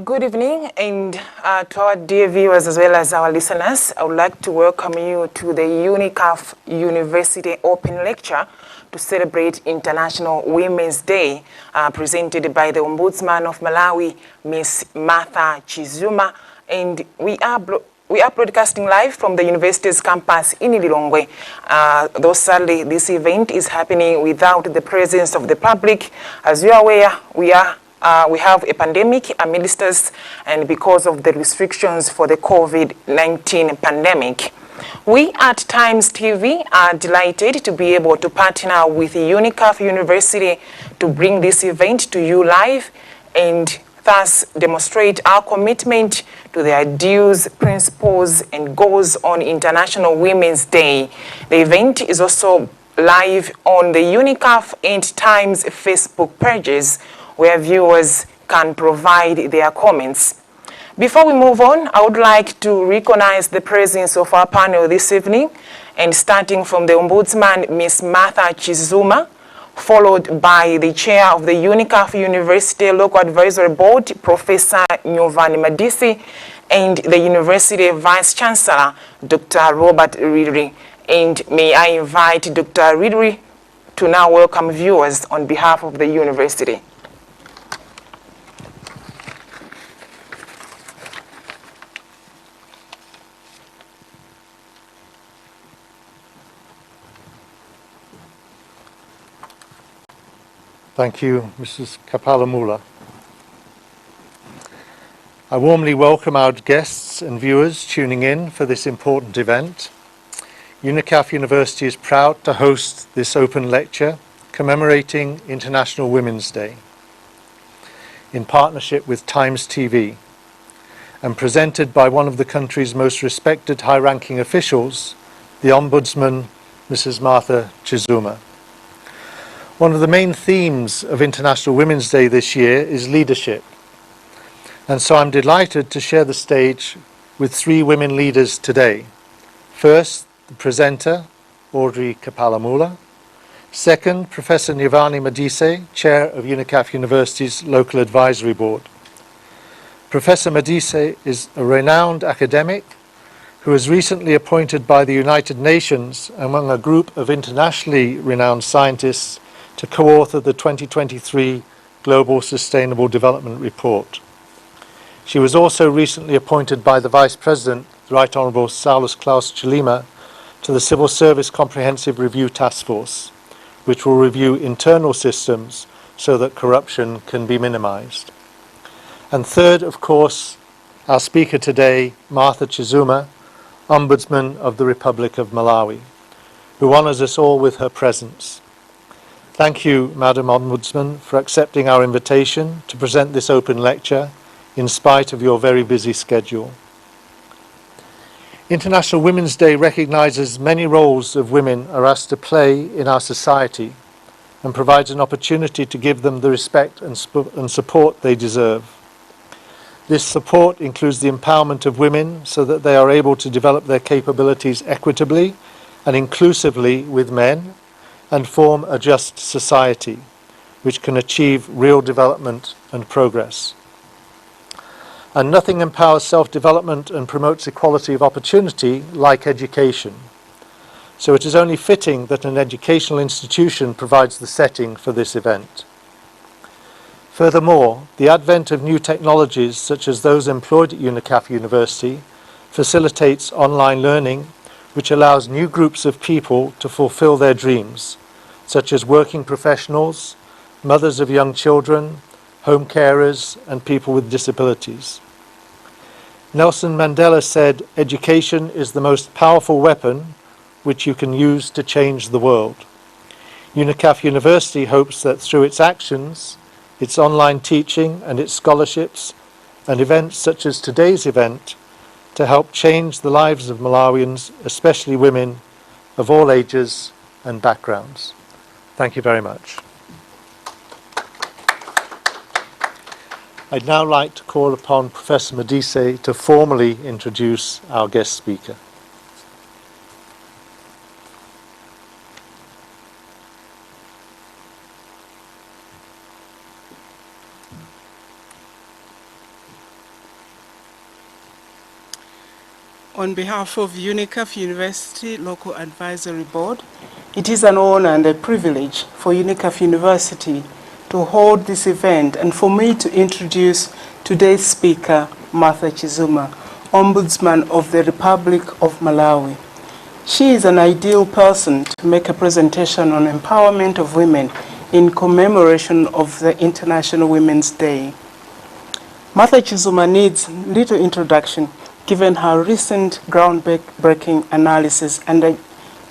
Good evening, and to our dear viewers as well as our listeners, I would like to welcome you to the Unicaf University Open Lecture to celebrate International Women's Day, presented by the Ombudsman of Malawi, Ms. Martha Chizuma, and we are broadcasting live from the university's campus in Lilongwe. Though sadly, this event is happening without the presence of the public. As you are aware, we have a pandemic amidst us, and because of the restrictions for the COVID-19 pandemic. We at Times TV are delighted to be able to partner with Unicaf University to bring this event to you live and thus demonstrate our commitment to the ideals, principles, and goals on International Women's Day. The event is also live on the Unicaf and Times Facebook pages, where viewers can provide their comments. Before we move on, I would like to recognize the presence of our panel this evening, and starting from the Ombudsman, Ms. Martha Chizuma, followed by the Chair of the Unicaf University Local Advisory Board, Professor Nirvani Madise, and the University Vice Chancellor, Dr. Robert Ridri. And may I invite Dr. Ridri to now welcome viewers on behalf of the university. Thank you, Mrs. Kapalamula. I warmly welcome our guests and viewers tuning in for this important event. Unicaf University is proud to host this open lecture commemorating International Women's Day in partnership with Times TV and presented by one of the country's most respected high-ranking officials, the Ombudsman, Mrs. Martha Chizuma. One of the main themes of International Women's Day this year is leadership. And so I'm delighted to share the stage with three women leaders today. First, the presenter, Audrey Kapalamula. Second, Professor Nirvani Madise, Chair of Unicaf University's Local Advisory Board. Professor Madise is a renowned academic who was recently appointed by the United Nations among a group of internationally renowned scientists to co-author the 2023 Global Sustainable Development Report. She was also recently appointed by the Vice President, the Right Honourable Saulus Klaus Chilima, to the Civil Service Comprehensive Review Task Force, which will review internal systems so that corruption can be minimised. And third, of course, our speaker today, Martha Chizuma, Ombudsman of the Republic of Malawi, who honours us all with her presence. Thank you, Madam Ombudsman, for accepting our invitation to present this open lecture in spite of your very busy schedule. International Women's Day recognises many roles of women are asked to play in our society and provides an opportunity to give them the respect and support they deserve. This support includes the empowerment of women so that they are able to develop their capabilities equitably and inclusively with men, and form a just society, which can achieve real development and progress. And nothing empowers self-development and promotes equality of opportunity like education. So it is only fitting that an educational institution provides the setting for this event. Furthermore, the advent of new technologies, such as those employed at Unicaf University, facilitates online learning, which allows new groups of people to fulfill their dreams, such as working professionals, mothers of young children, home carers, and people with disabilities. Nelson Mandela said, "Education is the most powerful weapon which you can use to change the world." Unicaf University hopes that through its actions, its online teaching and its scholarships, and events such as today's event, to help change the lives of Malawians, especially women of all ages and backgrounds. Thank you very much. I'd now like to call upon Professor Madise to formally introduce our guest speaker. On behalf of Unicaf University Local Advisory Board, it is an honor and a privilege for Unicaf University to hold this event and for me to introduce today's speaker, Martha Chizuma, Ombudsman of the Republic of Malawi. She is an ideal person to make a presentation on empowerment of women in commemoration of the International Women's Day. Martha Chizuma needs little introduction given her recent groundbreaking analysis and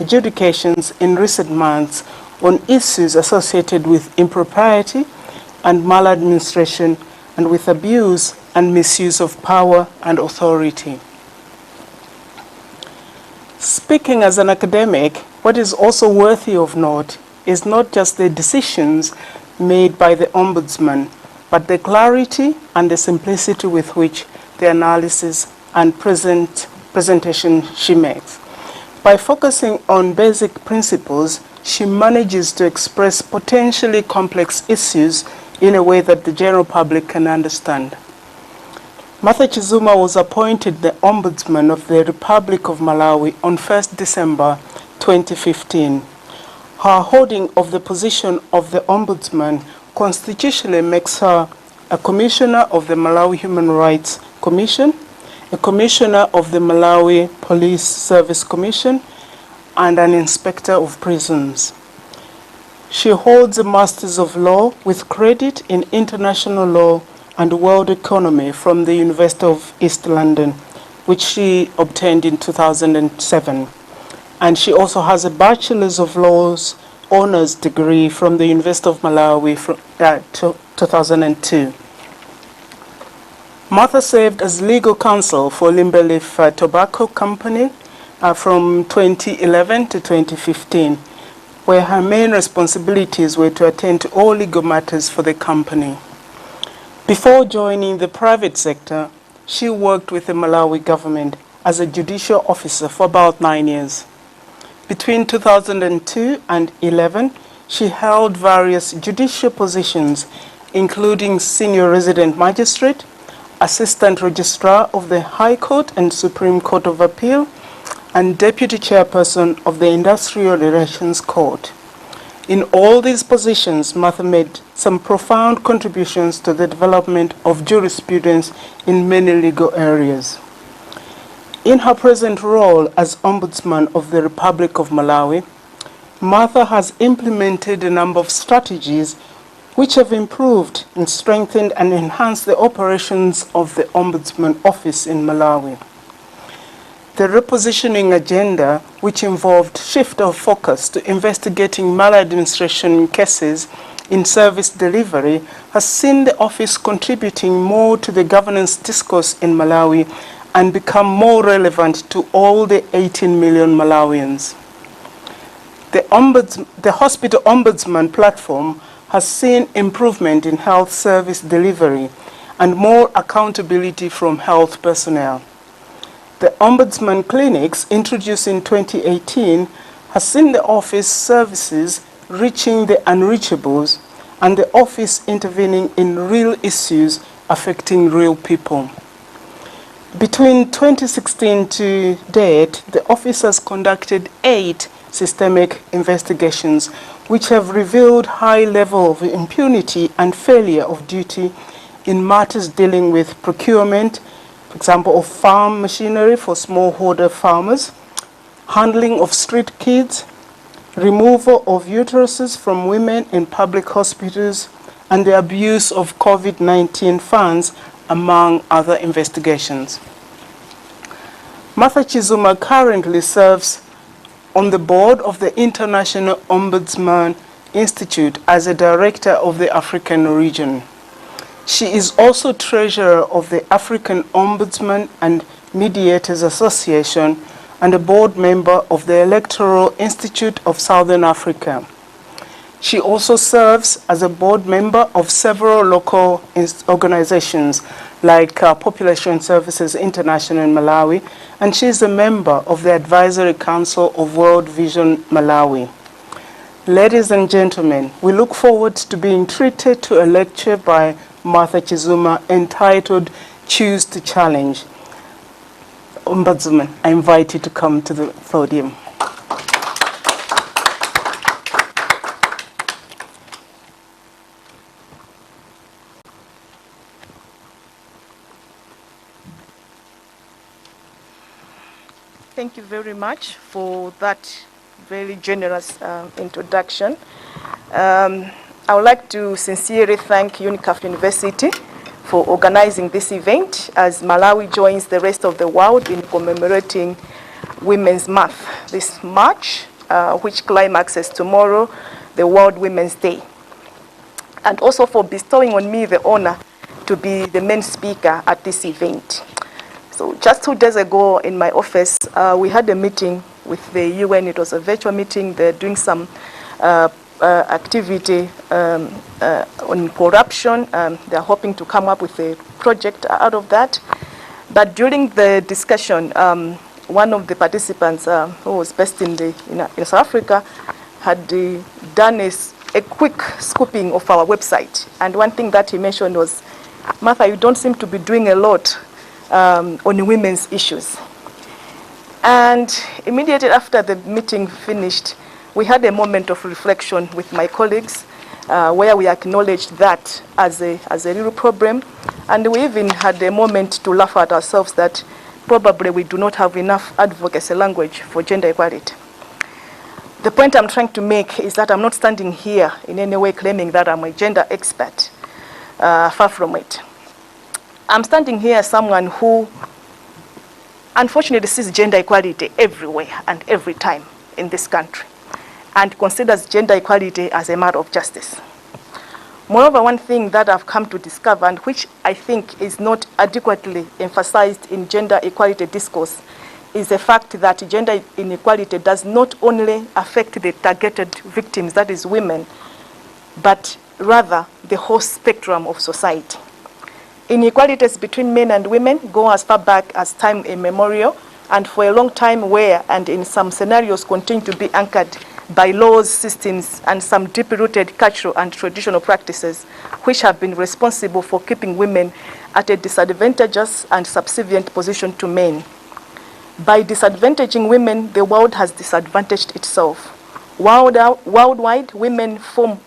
adjudications in recent months on issues associated with impropriety and maladministration and with abuse and misuse of power and authority. Speaking as an academic, what is also worthy of note is not just the decisions made by the Ombudsman, but the clarity and the simplicity with which the analysis and presentation she makes. By focusing on basic principles, she manages to express potentially complex issues in a way that the general public can understand. Martha Chizuma was appointed the Ombudsman of the Republic of Malawi on 1st December 2015. Her holding of the position of the Ombudsman constitutionally makes her a Commissioner of the Malawi Human Rights Commission, a Commissioner of the Malawi Police Service Commission, and an Inspector of Prisons. She holds a Master's of Law with credit in International Law and World Economy from the University of East London, which she obtained in 2007. And she also has a Bachelor's of Laws Honours degree from the University of Malawi from 2002. Martha served as legal counsel for Limberleaf Tobacco Company from 2011 to 2015, where her main responsibilities were to attend to all legal matters for the company. Before joining the private sector, she worked with the Malawi government as a judicial officer for about 9 years. Between 2002 and 2011, she held various judicial positions, including senior resident magistrate, Assistant Registrar of the High Court and Supreme Court of Appeal, and Deputy Chairperson of the Industrial Relations Court. In all these positions, Martha made some profound contributions to the development of jurisprudence in many legal areas. In her present role as Ombudsman of the Republic of Malawi, Martha has implemented a number of strategies which have improved and strengthened and enhanced the operations of the Ombudsman Office in Malawi. The repositioning agenda, which involved shift of focus to investigating maladministration cases in service delivery, has seen the office contributing more to the governance discourse in Malawi and become more relevant to all the 18 million Malawians. The Hospital Ombudsman platform has seen improvement in health service delivery and more accountability from health personnel. The Ombudsman clinics introduced in 2018 has seen the office services reaching the unreachables and the office intervening in real issues affecting real people. Between 2016 to date, the office has conducted 8 systemic investigations which have revealed high level of impunity and failure of duty in matters dealing with procurement, for example, of farm machinery for smallholder farmers, handling of street kids, removal of uteruses from women in public hospitals, and the abuse of COVID-19 funds, among other investigations. Martha Chizuma currently serves on the board of the International Ombudsman Institute as a director of the African region. She is also treasurer of the African Ombudsman and Mediators Association and a board member of the Electoral Institute of Southern Africa. She also serves as a board member of several local organizations like Population Services International in Malawi, and she is a member of the Advisory Council of World Vision Malawi. Ladies and gentlemen, we look forward to being treated to a lecture by Martha Chizuma entitled Choose to Challenge. Ombudsman, I invite you to come to the podium. Thank you very much for that very generous introduction. I would like to sincerely thank Unicaf University for organizing this event as Malawi joins the rest of the world in commemorating Women's Month this March, which climaxes tomorrow, the World Women's Day. And also for bestowing on me the honor to be the main speaker at this event. So just 2 days ago in my office, we had a meeting with the UN. It was a virtual meeting. They're doing some activity on corruption. They're hoping to come up with a project out of that. But during the discussion, one of the participants who was based in South Africa had done a quick scooping of our website. And one thing that he mentioned was, Martha, you don't seem to be doing a lot on women's issues. And immediately after the meeting finished, we had a moment of reflection with my colleagues where we acknowledged that as a real problem. And we even had a moment to laugh at ourselves that probably we do not have enough advocacy language for gender equality. The point I'm trying to make is that I'm not standing here in any way claiming that I'm a gender expert. Far from it. I'm standing here as someone who unfortunately sees gender equality everywhere and every time in this country and considers gender equality as a matter of justice. Moreover, one thing that I've come to discover, and which I think is not adequately emphasized in gender equality discourse, is the fact that gender inequality does not only affect the targeted victims, that is women, but rather the whole spectrum of society. Inequalities between men and women go as far back as time immemorial, and for a long time were, and in some scenarios continue to be anchored by laws, systems, and some deep-rooted cultural and traditional practices which have been responsible for keeping women at a disadvantageous and subservient position to men. By disadvantaging women, the world has disadvantaged itself. Worldwide, women form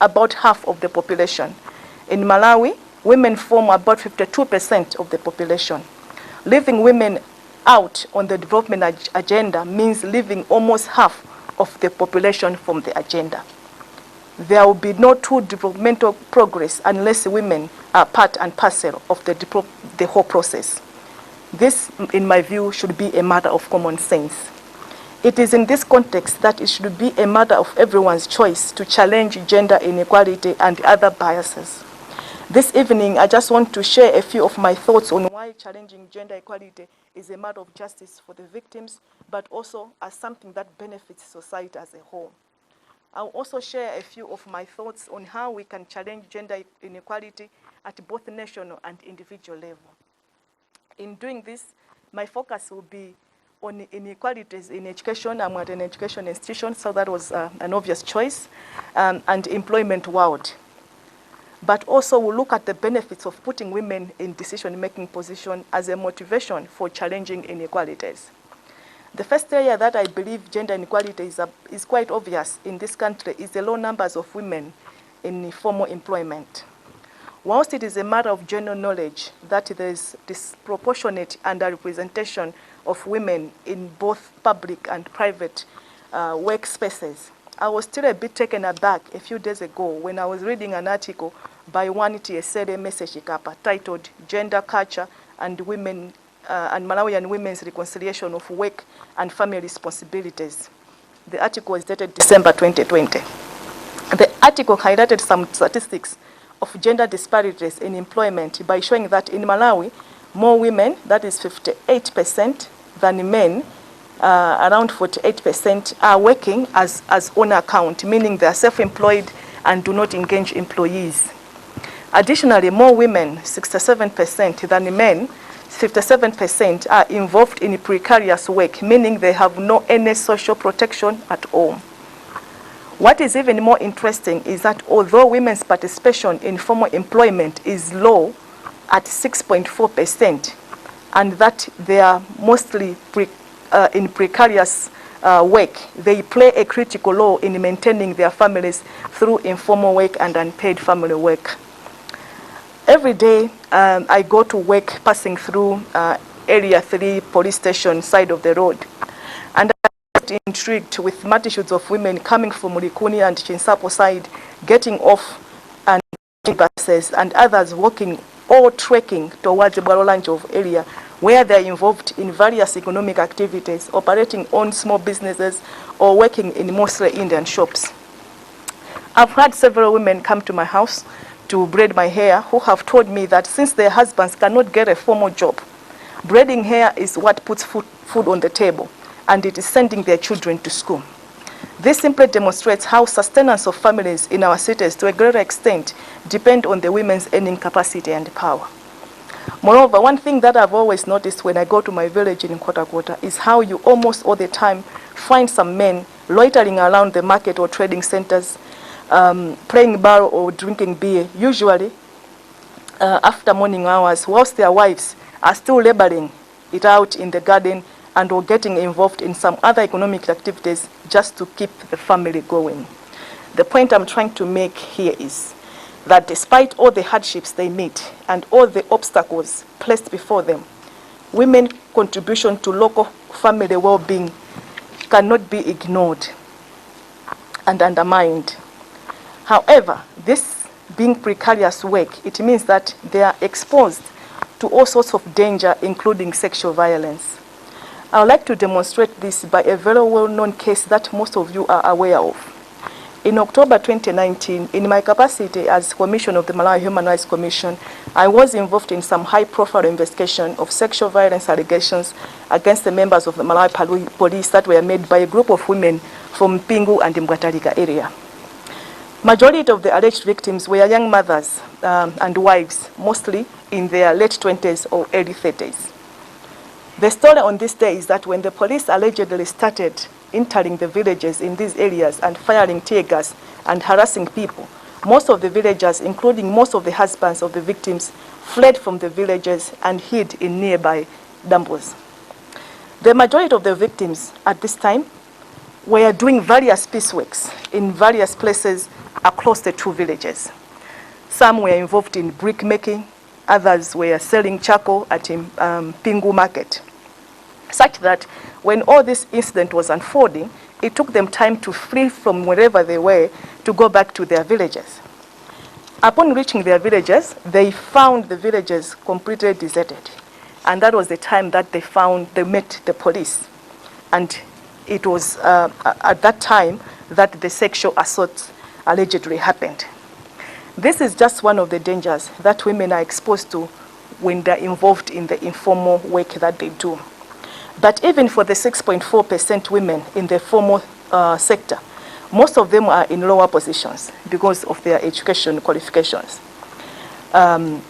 about half of the population. In Malawi, women form about 52% of the population. Leaving women out on the development agenda means leaving almost half of the population from the agenda. There will be no true developmental progress unless women are part and parcel of the whole process. This, in my view, should be a matter of common sense. It is in this context that it should be a matter of everyone's choice to challenge gender inequality and other biases. This evening, I just want to share a few of my thoughts on why challenging gender equality is a matter of justice for the victims, but also as something that benefits society as a whole. I'll also share a few of my thoughts on how we can challenge gender inequality at both national and individual level. In doing this, my focus will be on inequalities in education. I'm at an education institution, so that was an obvious choice, and employment world. But also we'll look at the benefits of putting women in decision-making position as a motivation for challenging inequalities. The first area that I believe gender inequality is quite obvious in this country is the low numbers of women in formal employment. Whilst it is a matter of general knowledge that there is disproportionate underrepresentation of women in both public and private workspaces, I was still a bit taken aback a few days ago when I was reading an article by Waniti Esere Meseshikapa titled Gender, Culture, and Women and Malawian Women's Reconciliation of Work and Family Responsibilities. The article was dated December 2020. The article highlighted some statistics of gender disparities in employment by showing that in Malawi, more women, that is 58%, than men, around 48%, are working as on account, meaning they are self-employed and do not engage employees. Additionally, more women, 67%, than men, 57%, are involved in precarious work, meaning they have no any social protection at all. What is even more interesting is that although women's participation in formal employment is low at 6.4%, and that they are mostly in precarious work. They play a critical role in maintaining their families through informal work and unpaid family work. Every day I go to work passing through Area 3 police station side of the road, and I'm intrigued with multitudes of women coming from Likuni and Chinsapo side, getting off and buses, and others walking or trekking towards the Bwalolanjov area, where they are involved in various economic activities, operating on small businesses or working in mostly Indian shops. I've had several women come to my house to braid my hair who have told me that since their husbands cannot get a formal job, braiding hair is what puts food on the table, and it is sending their children to school. This simply demonstrates how sustenance of families in our cities to a greater extent depend on the women's earning capacity and power. Moreover, one thing that I've always noticed when I go to my village in Nkota is how you almost all the time find some men loitering around the market or trading centers, playing bar or drinking beer, usually after morning hours, whilst their wives are still laboring it out in the garden and or getting involved in some other economic activities just to keep the family going. The point I'm trying to make here is that despite all the hardships they meet and all the obstacles placed before them, women's contribution to local family well-being cannot be ignored and undermined. However, this being precarious work, it means that they are exposed to all sorts of danger, including sexual violence. I would like to demonstrate this by a very well-known case that most of you are aware of. In October 2019, in my capacity as Commissioner of the Malawi Human Rights Commission, I was involved in some high-profile investigation of sexual violence allegations against the members of the Malawi police that were made by a group of women from Pingu and Mbwatalika area. Majority of the alleged victims were young mothers and wives, mostly in their late 20s or early 30s. The story on this day is that when the police allegedly started entering the villages in these areas and firing tear gas and harassing people, most of the villagers, including most of the husbands of the victims, fled from the villages and hid in nearby dumpos. The majority of the victims at this time were doing various peace works in various places across the two villages. Some were involved in brick making, others were selling charcoal at Pingu market, such that when all this incident was unfolding, it took them time to flee from wherever they were to go back to their villages. Upon reaching their villages, they found the villages completely deserted. And that was the time that they met the police. And it was at that time that the sexual assault allegedly happened. This is just one of the dangers that women are exposed to when they're involved in the informal work that they do. But even for the 6.4% women in the formal sector, most of them are in lower positions because of their education qualifications. And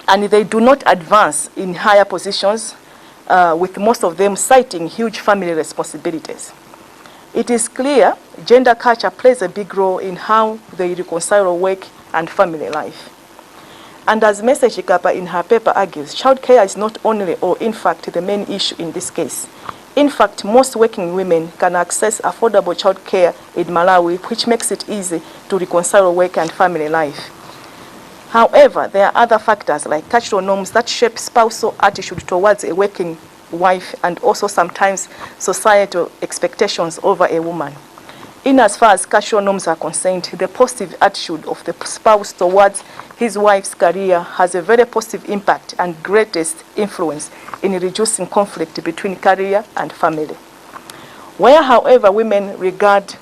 they do not advance in higher positions, with most of them citing huge family responsibilities. It is clear gender culture plays a big role in how they reconcile work and family life. And as Mrs. Chikapa in her paper argues, childcare is not only or in fact the main issue in this case. In fact, most working women can access affordable childcare in Malawi, which makes it easy to reconcile work and family life. However, there are other factors like cultural norms that shape spousal attitude towards a working wife and also sometimes societal expectations over a woman. In as far as cultural norms are concerned, the positive attitude of the spouse towards his wife's career has a very positive impact and greatest influence in reducing conflict between career and family. Where, however, men regard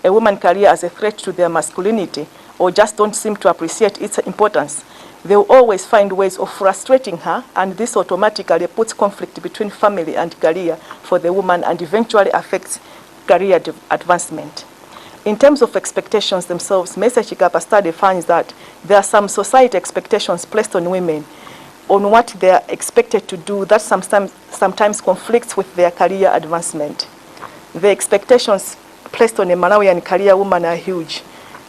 a woman's career as a threat to their masculinity or just don't seem to appreciate its importance, they will always find ways of frustrating her, and this automatically puts conflict between family and career for the woman and eventually affects career advancement. In terms of expectations themselves, Mr. Chikapa study finds that there are some society expectations placed on women on what they are expected to do that sometimes conflicts with their career advancement. The expectations placed on a Malawian career woman are huge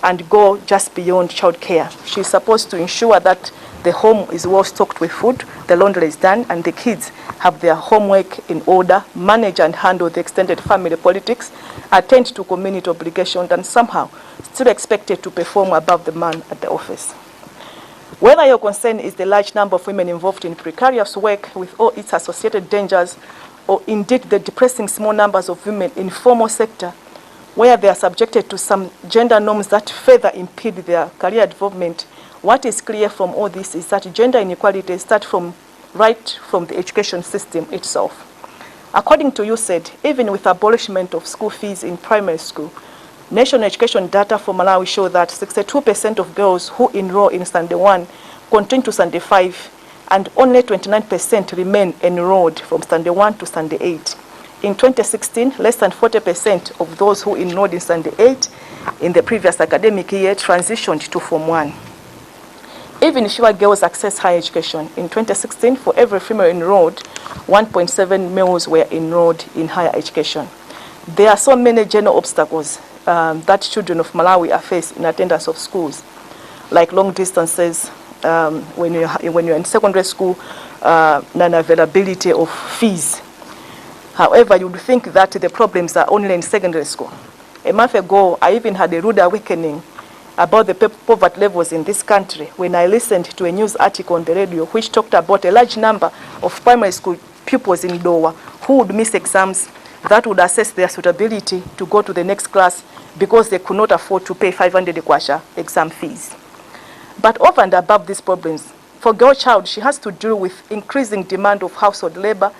and go just beyond childcare. She's supposed to ensure that the home is well stocked with food, the laundry is done, and the kids have their homework in order, manage and handle the extended family politics, attend to community obligations, and somehow still expected to perform above the man at the office. Whether your concern is the large number of women involved in precarious work with all its associated dangers, or indeed the depressing small numbers of women in formal sector, where they are subjected to some gender norms that further impede their career development, what is clear from all this is that gender inequality starts right from the education system itself. According to USAID, even with abolishment of school fees in primary school, national education data for Malawi show that 62% of girls who enroll in Standard 1 continue to Standard 5, and only 29% remain enrolled from Standard 1 to Standard 8. In 2016, less than 40% of those who enrolled in Standard 8 in the previous academic year transitioned to Form 1. Even fewer girls access higher education. In 2016, for every female enrolled, 1.7 males were enrolled in higher education. There are so many general obstacles that children of Malawi are faced in attendance of schools, like long distances, when you're in secondary school, non-availability of fees. However, you would think that the problems are only in secondary school. A month ago, I even had a rude awakening about the poverty levels in this country when I listened to a news article on the radio which talked about a large number of primary school pupils in Dowa who would miss exams that would assess their suitability to go to the next class because they could not afford to pay 500 kwacha exam fees. But over and above these problems, for girl child, she has to deal with increasing demand of household labor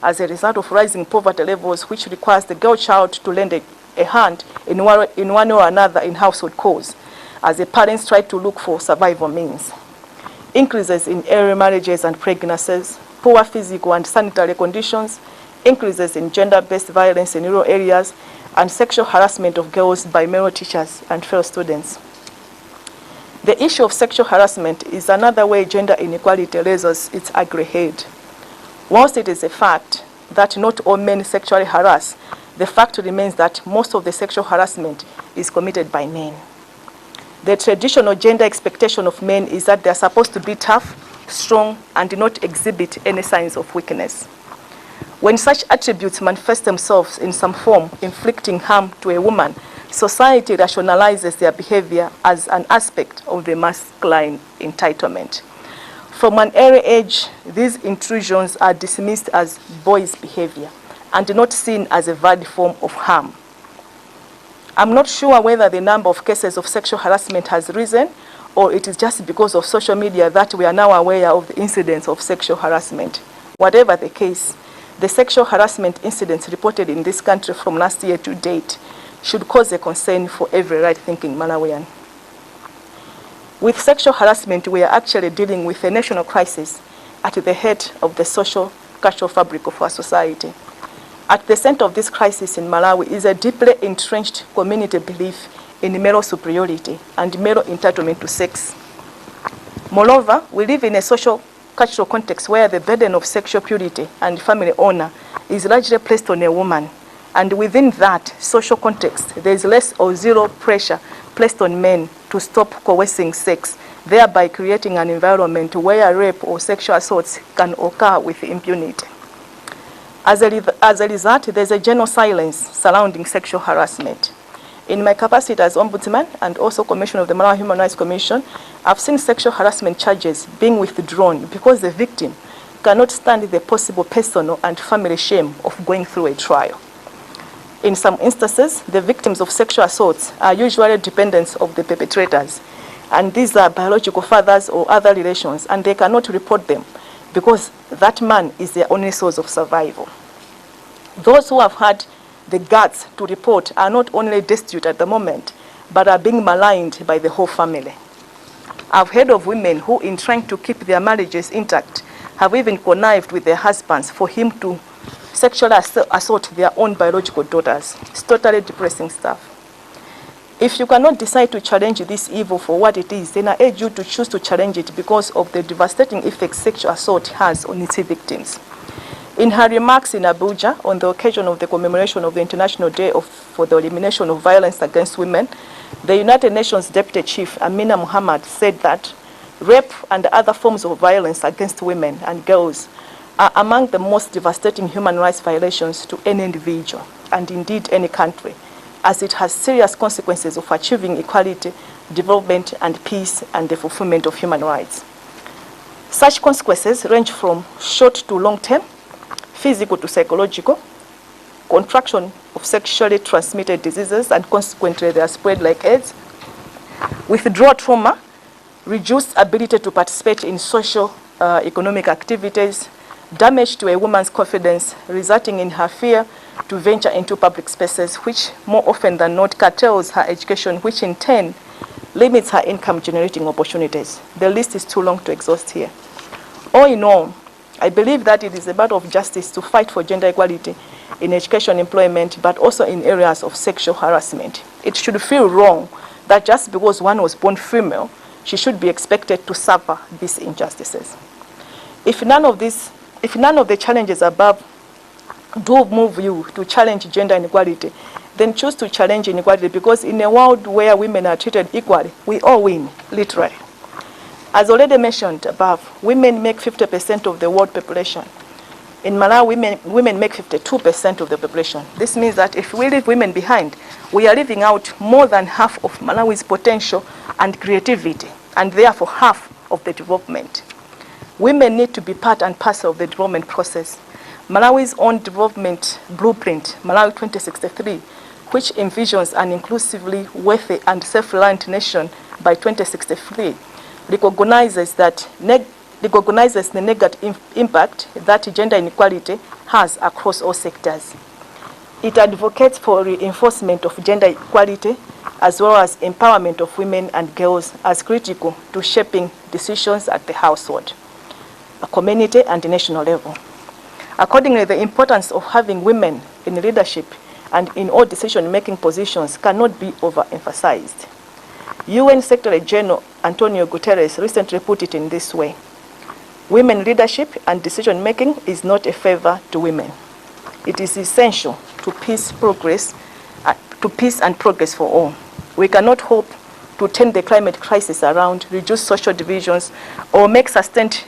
as a result of rising poverty levels, which requires the girl child to lend a hand in one or another in household chores, as the parents try to look for survival means. Increases in early marriages and pregnancies, poor physical and sanitary conditions, increases in gender-based violence in rural areas, and sexual harassment of girls by male teachers and fellow students. The issue of sexual harassment is another way gender inequality raises its ugly head. Whilst it is a fact that not all men sexually harass, the fact remains that most of the sexual harassment is committed by men. The traditional gender expectation of men is that they are supposed to be tough, strong, and not exhibit any signs of weakness. When such attributes manifest themselves in some form, inflicting harm to a woman, society rationalizes their behavior as an aspect of the masculine entitlement. From an early age, these intrusions are dismissed as boys' behavior and not seen as a valid form of harm. I'm not sure whether the number of cases of sexual harassment has risen or it is just because of social media that we are now aware of the incidents of sexual harassment. Whatever the case, the sexual harassment incidents reported in this country from last year to date should cause a concern for every right-thinking Malawian. With sexual harassment, we are actually dealing with a national crisis at the head of the social cultural fabric of our society. At the center of this crisis in Malawi is a deeply entrenched community belief in male superiority and male entitlement to sex. Moreover, we live in a social cultural context where the burden of sexual purity and family honor is largely placed on a woman. And within that social context, there is less or zero pressure placed on men to stop coercing sex, thereby creating an environment where rape or sexual assaults can occur with impunity. As a result, there's a general silence surrounding sexual harassment. In my capacity as Ombudsman and also Commissioner of the Malawi Human Rights Commission, I've seen sexual harassment charges being withdrawn because the victim cannot stand the possible personal and family shame of going through a trial. In some instances, the victims of sexual assaults are usually dependents of the perpetrators, and these are biological fathers or other relations, and they cannot report them because that man is their only source of survival. Those who have had the guts to report are not only destitute at the moment, but are being maligned by the whole family. I've heard of women who, in trying to keep their marriages intact, have even connived with their husbands for him to sexually assault their own biological daughters. It's totally depressing stuff. If you cannot decide to challenge this evil for what it is, then I urge you to choose to challenge it because of the devastating effects sexual assault has on its victims. In her remarks in Abuja on the occasion of the commemoration of the International Day for the Elimination of Violence Against Women, the United Nations Deputy Chief Amina Muhammad said that Rape and other forms of violence against women and girls are among the most devastating human rights violations to any individual and indeed any country, as it has serious consequences of achieving equality, development and peace and the fulfillment of human rights. Such consequences range from short to long term, physical to psychological, contraction of sexually transmitted diseases and consequently they are spread like AIDS, withdrawal trauma, reduced ability to participate in social economic activities, damage to a woman's confidence resulting in her fear to venture into public spaces, which more often than not curtails her education, which in turn limits her income generating opportunities. The list is too long to exhaust here. All in all, I believe that it is a matter of justice to fight for gender equality in education, employment, but also in areas of sexual harassment. It should feel wrong that just because one was born female, she should be expected to suffer these injustices. If none of the challenges above do move you to challenge gender inequality, then choose to challenge inequality, because in a world where women are treated equally, we all win, literally. As already mentioned above, women make 50% of the world population. In Malawi, women make 52% of the population. This means that if we leave women behind, we are leaving out more than half of Malawi's potential and creativity, and therefore half of the development. Women need to be part and parcel of the development process. Malawi's own development blueprint, Malawi 2063, which envisions an inclusively wealthy and self-reliant nation by 2063, recognizes the negative impact that gender inequality has across all sectors. It advocates for reinforcement of gender equality as well as empowerment of women and girls as critical to shaping decisions at the household, a community and national level. Accordingly, the importance of having women in leadership and in all decision-making positions cannot be overemphasized. UN Secretary General Antonio Guterres recently put it in this way: women leadership and decision-making is not a favor to women. It is essential to peace and progress for all. We cannot hope to turn the climate crisis around, reduce social divisions, or make sustained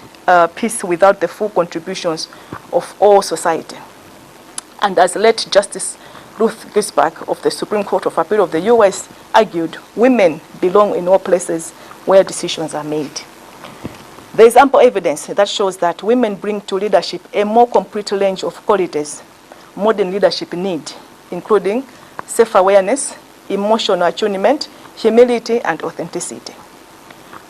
peace without the full contributions of all society. And as late Justice Ruth Ginsburg of the Supreme Court of Appeal of the US argued, women belong in all places where decisions are made. There is ample evidence that shows that women bring to leadership a more complete range of qualities modern leadership need, including self-awareness, emotional attunement, humility, and authenticity.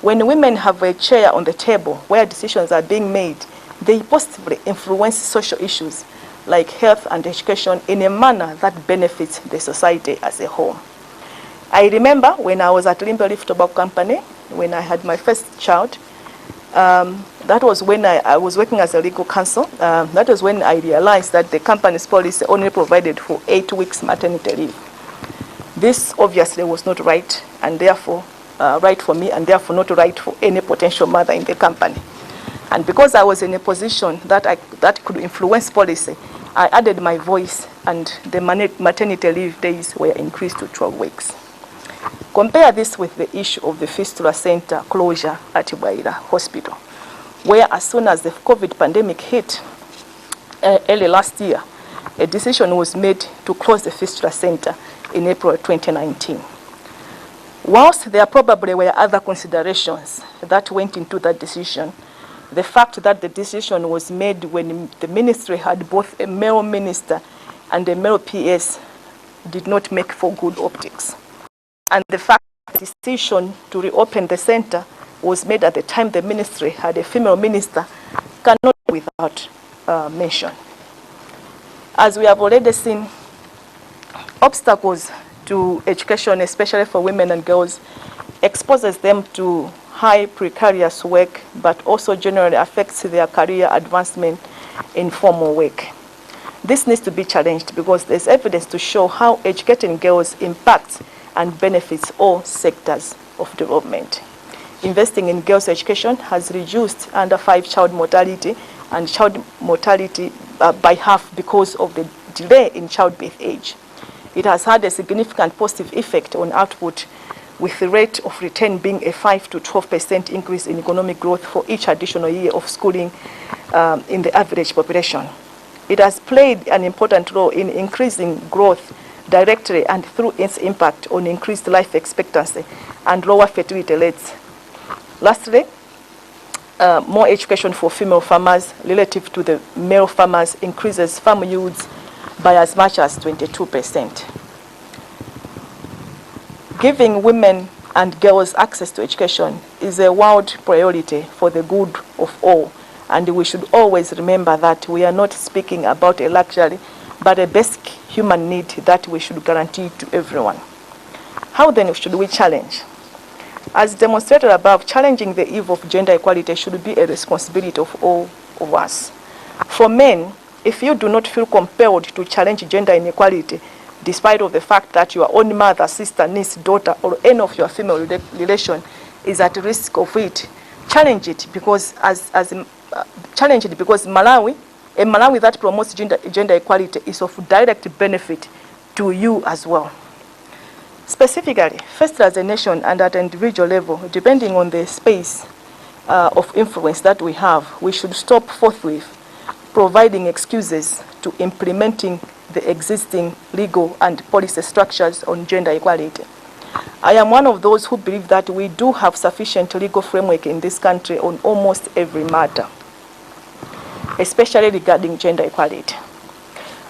When women have a chair on the table where decisions are being made, they positively influence social issues like health and education in a manner that benefits the society as a whole. I remember when I was at Limbe Leaf Tobacco Company, when I had my first child, that was when I was working as a legal counsel. That was when I realized that the company's policy only provided for 8 weeks maternity leave. This obviously was not right, and therefore right for me, and therefore not right for any potential mother in the company. And because I was in a position that could influence policy, I added my voice, and the maternity leave days were increased to 12 weeks. Compare this with the issue of the Fistula Center closure at Ibaira Hospital, where as soon as the COVID pandemic hit early last year, a decision was made to close the Fistula Center in April 2019. Whilst there probably were other considerations that went into that decision, the fact that the decision was made when the ministry had both a male minister and a male PS did not make for good optics. And the fact that the decision to reopen the center was made at the time the ministry had a female minister cannot go without mention. As we have already seen, obstacles to education, especially for women and girls, exposes them to high precarious work, but also generally affects their career advancement in formal work. This needs to be challenged because there's evidence to show how educating girls impacts and benefits all sectors of development. Investing in girls' education has reduced under 5 child mortality and child mortality by half because of the delay in childbirth age. It has had a significant positive effect on output with the rate of return being a 5 to 12% increase in economic growth for each additional year of schooling in the average population. It has played an important role in increasing growth directly and through its impact on increased life expectancy and lower fertility rates. Lastly, more education for female farmers relative to the male farmers increases farm yields by as much as 22%. Giving women and girls access to education is a world priority for the good of all, and we should always remember that we are not speaking about a luxury, but a basic human need that we should guarantee to everyone. How then should we challenge? As demonstrated above, challenging the eve of gender equality should be a responsibility of all of us. For men, if you do not feel compelled to challenge gender inequality, despite of the fact that your own mother, sister, niece, daughter, or any of your female relation is at risk of it, challenge it because Malawi, a Malawi that promotes gender equality is of direct benefit to you as well. Specifically, first as a nation and at an individual level, depending on the space of influence that we have, we should stop forthwith providing excuses to implementing the existing legal and policy structures on gender equality. I am one of those who believe that we do have sufficient legal framework in this country on almost every matter, especially regarding gender equality.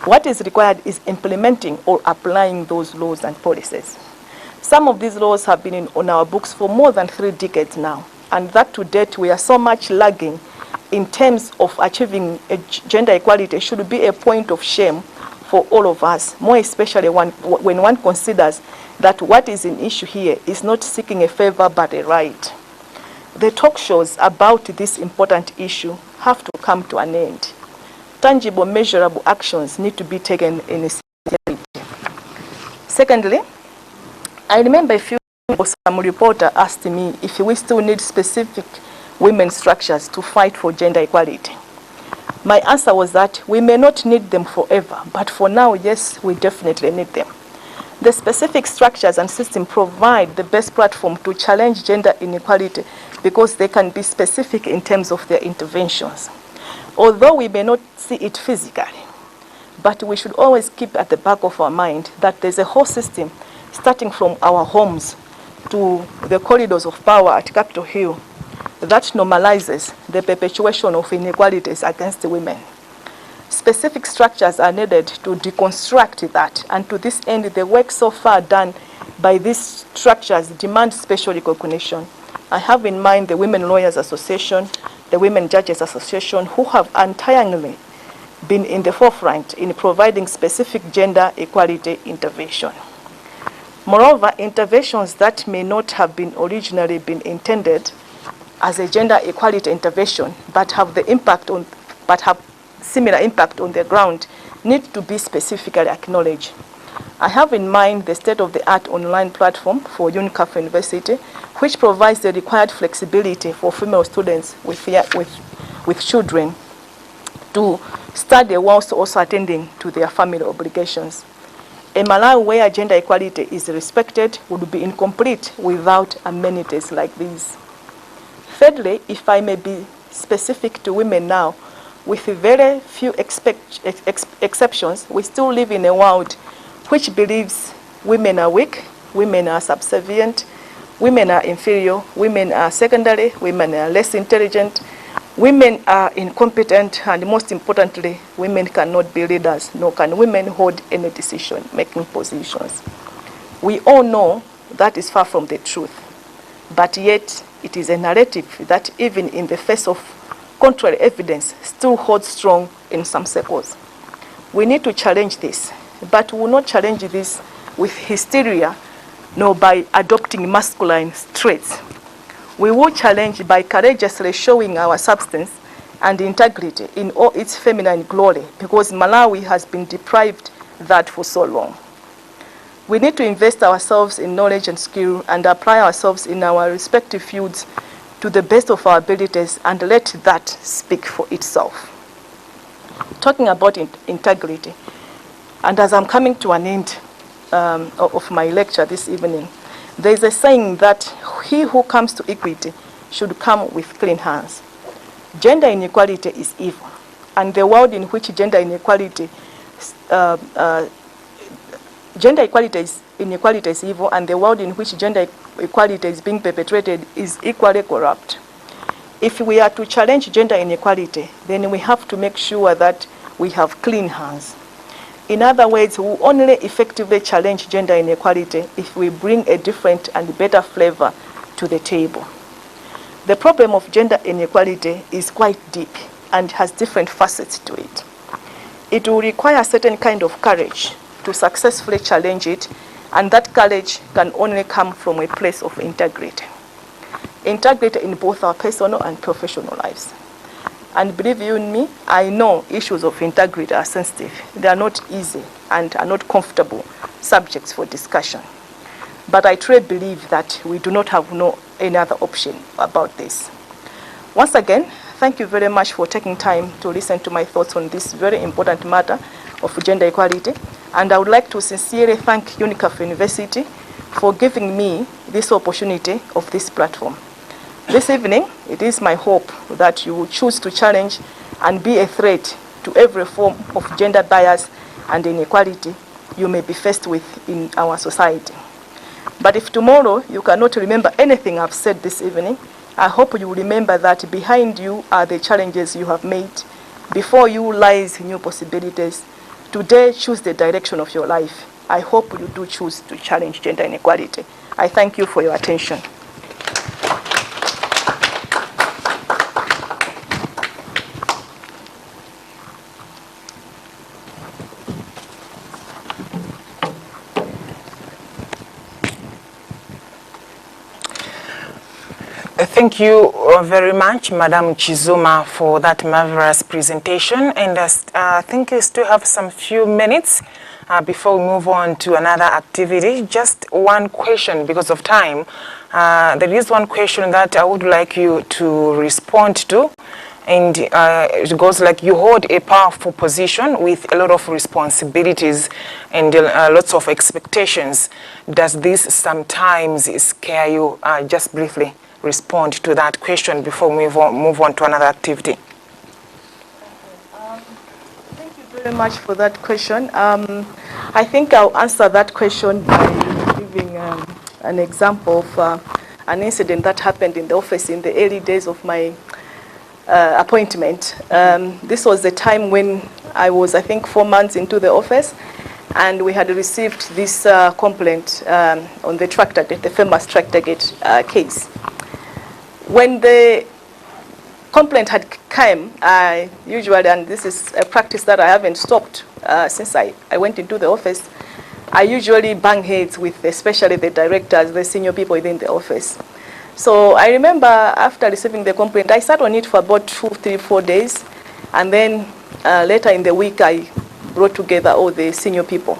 What is required is implementing or applying those laws and policies. Some of these laws have been on our books for more than 3 decades now, and that to date we are so much lagging in terms of achieving gender equality should be a point of shame for all of us, more especially when one considers that what is in issue here is not seeking a favor but a right. The talk shows about this important issue have to come to an end. Tangible, measurable actions need to be taken in a seriously. Secondly, I remember a few years ago, some reporter asked me if we still need specific women's structures to fight for gender equality. My answer was that we may not need them forever, but for now, yes, we definitely need them. The specific structures and systems provide the best platform to challenge gender inequality because they can be specific in terms of their interventions. Although we may not see it physically, but we should always keep at the back of our mind that there's a whole system starting from our homes to the corridors of power at Capitol Hill that normalizes the perpetuation of inequalities against women. Specific structures are needed to deconstruct that, and to this end, the work so far done by these structures demands special recognition. I have in mind the Women Lawyers Association, the Women Judges Association, who have untiringly been in the forefront in providing specific gender equality intervention. Moreover, interventions that may not have been originally been intended as a gender equality intervention, but have similar impact on the ground, need to be specifically acknowledged. I have in mind the state-of-the-art online platform for Unicaf University, which provides the required flexibility for female students with children to study whilst also attending to their family obligations. A Malawi where gender equality is respected would be incomplete without amenities like these. Thirdly, if I may be specific to women now, with very few exceptions, we still live in a world which believes women are weak, women are subservient, women are inferior, women are secondary, women are less intelligent, women are incompetent, and most importantly, women cannot be leaders, nor can women hold any decision-making positions. We all know that is far from the truth, but yet it is a narrative that even in the face of contrary evidence still holds strong in some circles. We need to challenge this, but we will not challenge this with hysteria nor by adopting masculine traits. We will challenge by courageously showing our substance and integrity in all its feminine glory, because Malawi has been deprived that for so long. We need to invest ourselves in knowledge and skill and apply ourselves in our respective fields to the best of our abilities and let that speak for itself. Talking about integrity, and as I'm coming to an end of my lecture this evening, There's a saying that he who comes to equity should come with clean hands. Gender inequality is evil, and the world in which gender inequality is evil, and the world in which gender equality is being perpetrated is equally corrupt. If we are to challenge gender inequality, then we have to make sure that we have clean hands. In other words, we will only effectively challenge gender inequality if we bring a different and better flavor to the table. The problem of gender inequality is quite deep and has different facets to it. It will require a certain kind of courage to successfully challenge it, and that courage can only come from a place of integrity. Integrity in both our personal and professional lives. And believe you me, I know issues of integrity are sensitive. They are not easy and are not comfortable subjects for discussion. But I truly believe that we do not have any other option about this. Once again, thank you very much for taking time to listen to my thoughts on this very important matter of gender equality. And I would like to sincerely thank Unicaf University for giving me this opportunity of this platform. This evening, it is my hope that you will choose to challenge and be a threat to every form of gender bias and inequality you may be faced with in our society. But if tomorrow you cannot remember anything I've said this evening, I hope you will remember that behind you are the challenges you have made. Before you lies new possibilities. Today, choose the direction of your life. I hope you do choose to challenge gender inequality. I thank you for your attention. Thank you very much, Madam Chizuma, for that marvelous presentation. And I think we still have some few minutes before we move on to another activity. Just one question because of time. There is one question that I would like you to respond to. And it goes like, you hold a powerful position with a lot of responsibilities and lots of expectations. Does this sometimes scare you? Just briefly respond to that question before we move on to another activity. Thank you very much for that question. I think I'll answer that question by giving an example of an incident that happened in the office in the early days of my appointment. This was the time when I was, I think, 4 months into the office, and we had received this complaint on the tractor gate, the famous tractor gate case. When the complaint had come, I usually, and this is a practice that I haven't stopped since I went into the office, I usually bang heads with especially the directors, the senior people within the office. So I remember after receiving the complaint, I sat on it for about 2, 3, 4 days. And then later in the week, I brought together all the senior people.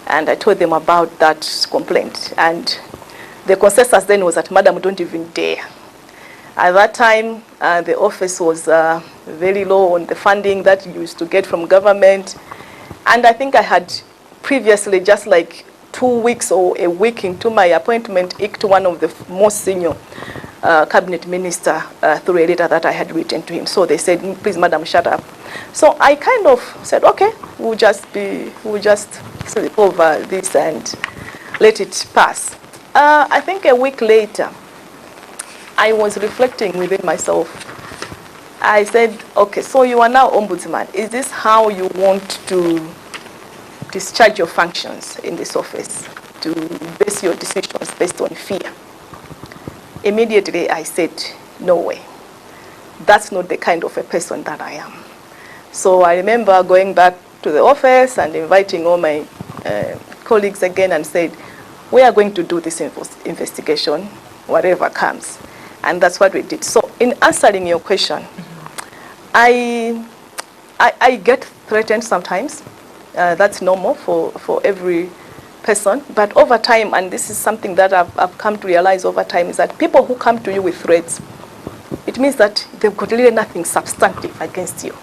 And I told them about that complaint. And the consensus then was that, Madam, don't even dare. At that time, the office was very low on the funding that you used to get from government. And I think I had previously, just like 2 weeks or a week into my appointment, icked one of the most senior cabinet minister through a letter that I had written to him. So they said, please, Madam, shut up. So I kind of said, okay, we'll just sleep over this and let it pass. I think a week later, I was reflecting within myself. I said, okay, so you are now Ombudsman. Is this how you want to discharge your functions in this office, to base your decisions based on fear? Immediately I said, no way. That's not the kind of a person that I am. So I remember going back to the office and inviting all my colleagues again and said, we are going to do this investigation, whatever comes. And that's what we did. So in answering your question, I get threatened sometimes. That's normal for every person. But over time, and this is something that I've come to realize over time, is that people who come to you with threats, it means that they've got really nothing substantive against you.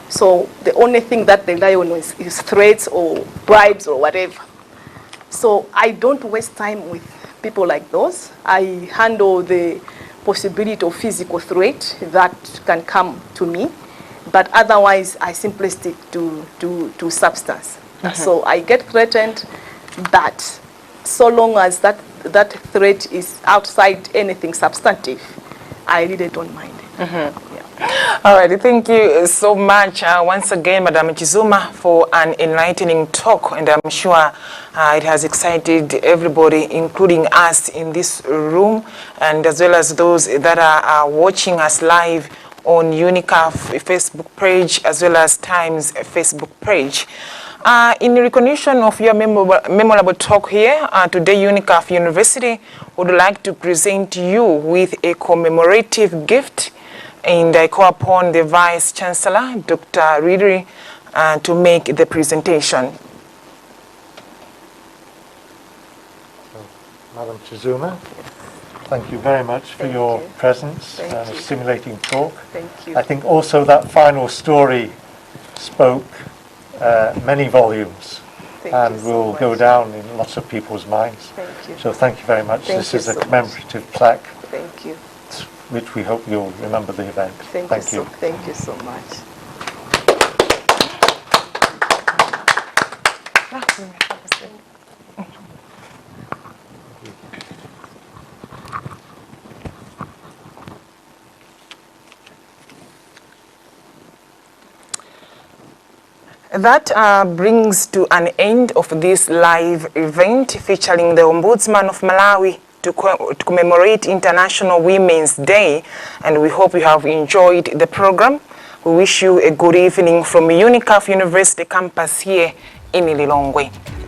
So the only thing that they rely on is threats or bribes or whatever. So I don't waste time with people like those. I handle the possibility of physical threat that can come to me, but otherwise I simply stick to substance. So I get threatened, but so long as that threat is outside anything substantive, I really don't mind. All right, thank you so much once again, Madam Chizuma, for an enlightening talk, and I'm sure it has excited everybody, including us in this room, and as well as those that are watching us live on Unicaf Facebook page, as well as Times Facebook page. In recognition of your memorable talk here, today Unicaf University would like to present you with a commemorative gift, and I call upon the Vice Chancellor, Dr. Ridri, to make the presentation. Madam Chizuma, thank you very much for your presence and a stimulating talk. Thank you. I think also that final story spoke many volumes and will go down in lots of people's minds. Thank you. So thank you very much. This is a commemorative plaque, Thank you. which we hope you'll remember the event. Thank you so much. That brings to an end of this live event featuring the Ombudsman of Malawi to commemorate International Women's Day, and we hope you have enjoyed the program. We wish you a good evening from Unicaf University campus here in Lilongwe.